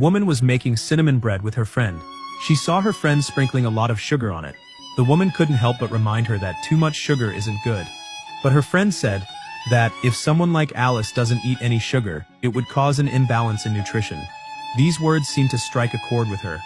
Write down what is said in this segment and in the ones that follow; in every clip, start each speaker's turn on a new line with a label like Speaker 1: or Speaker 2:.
Speaker 1: woman was making cinnamon bread with her friend. She saw her friend sprinkling a lot of sugar on it. The woman couldn't help but remind her that too much sugar isn't good. But her friend said that if someone like Alice doesn't eat any sugar, it would cause an imbalance in nutrition. These words seemed to strike a chord with her.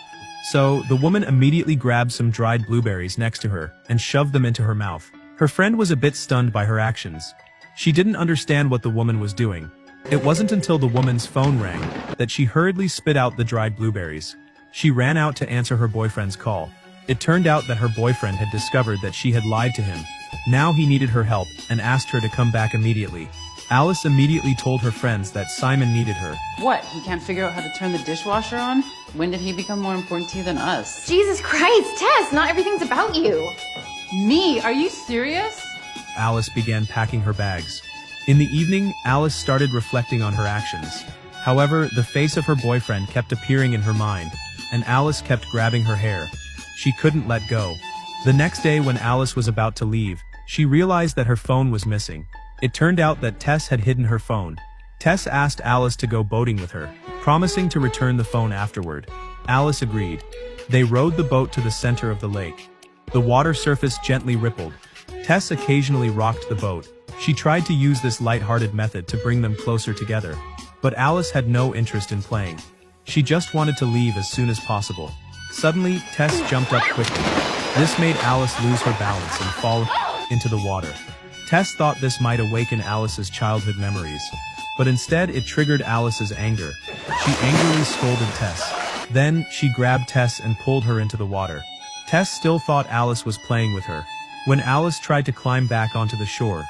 Speaker 1: So, the woman immediately grabbed some dried blueberries next to her and shoved them into her mouth. Her friend was a bit stunned by her actions. She didn't understand what the woman was doing. It wasn't until the woman's phone rang that she hurriedly spit out the dried blueberries. She ran out to answer her boyfriend's call. It turned out that her boyfriend had discovered that she had lied to him. Now he needed her help and asked her to come back immediately. Alice immediately told her friends that Simon needed her.
Speaker 2: What, he can't figure out how to turn the dishwasher on? When did he become more important to you than us?
Speaker 3: Jesus Christ, Tess, not everything's about you.
Speaker 2: Me? Are you serious?
Speaker 1: Alice began packing her bags. In the evening, Alice started reflecting on her actions. However, the face of her boyfriend kept appearing in her mind, and Alice kept grabbing her hair. She couldn't let go. The next day when Alice was about to leave, she realized that her phone was missing. It turned out that Tess had hidden her phone. Tess asked Alice to go boating with her, promising to return the phone afterward. Alice agreed. They rowed the boat to the center of the lake. The water surface gently rippled. Tess occasionally rocked the boat. She tried to use this light-hearted method to bring them closer together. But Alice had no interest in playing. She just wanted to leave as soon as possible. Suddenly, Tess jumped up quickly. This made Alice lose her balance and fall into the water. Tess thought this might awaken Alice's childhood memories. But instead, it triggered Alice's anger. She angrily scolded Tess. Then, she grabbed Tess and pulled her into the water. Tess still thought Alice was playing with her. When Alice tried to climb back onto the shore,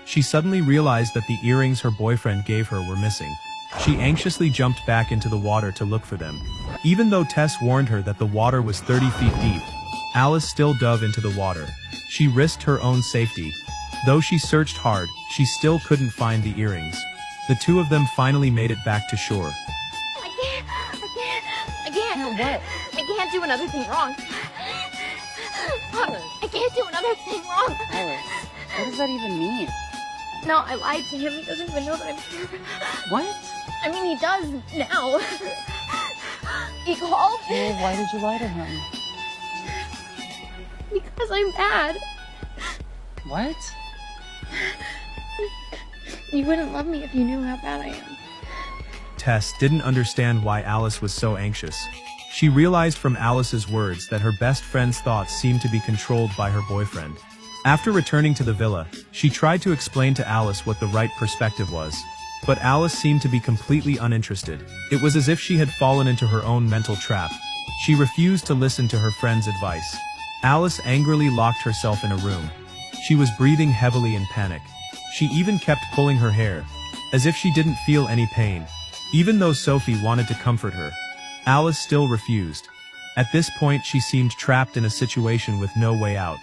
Speaker 1: she suddenly realized that the earrings her boyfriend gave her were missing. She anxiously jumped back into the water to look for them. Even though Tess warned her that the water was 30 feet deep, Alice still dove into the water. She risked her own safety. Though she searched hard, she still couldn't find the earrings. The two of them finally made it back to shore.
Speaker 3: I can't.
Speaker 2: What?
Speaker 3: I can't do another thing wrong. I can't do another thing wrong.
Speaker 2: Alice, what does that even mean?
Speaker 3: No, I lied to him. He doesn't even know that I'm here.
Speaker 2: What?
Speaker 3: I mean, he does now. He called.
Speaker 2: Well, why did you lie to him?
Speaker 3: Because I'm bad.
Speaker 2: What?
Speaker 3: You wouldn't love me if you knew how bad I am.
Speaker 1: Tess didn't understand why Alice was so anxious. She realized from Alice's words that her best friend's thoughts seemed to be controlled by her boyfriend. After returning to the villa, she tried to explain to Alice what the right perspective was. But Alice seemed to be completely uninterested. It was as if she had fallen into her own mental trap. She refused to listen to her friend's advice. Alice angrily locked herself in a room. She was breathing heavily in panic. She even kept pulling her hair, as if she didn't feel any pain. Even though Sophie wanted to comfort her, Alice still refused. At this point, she seemed trapped in a situation with no way out.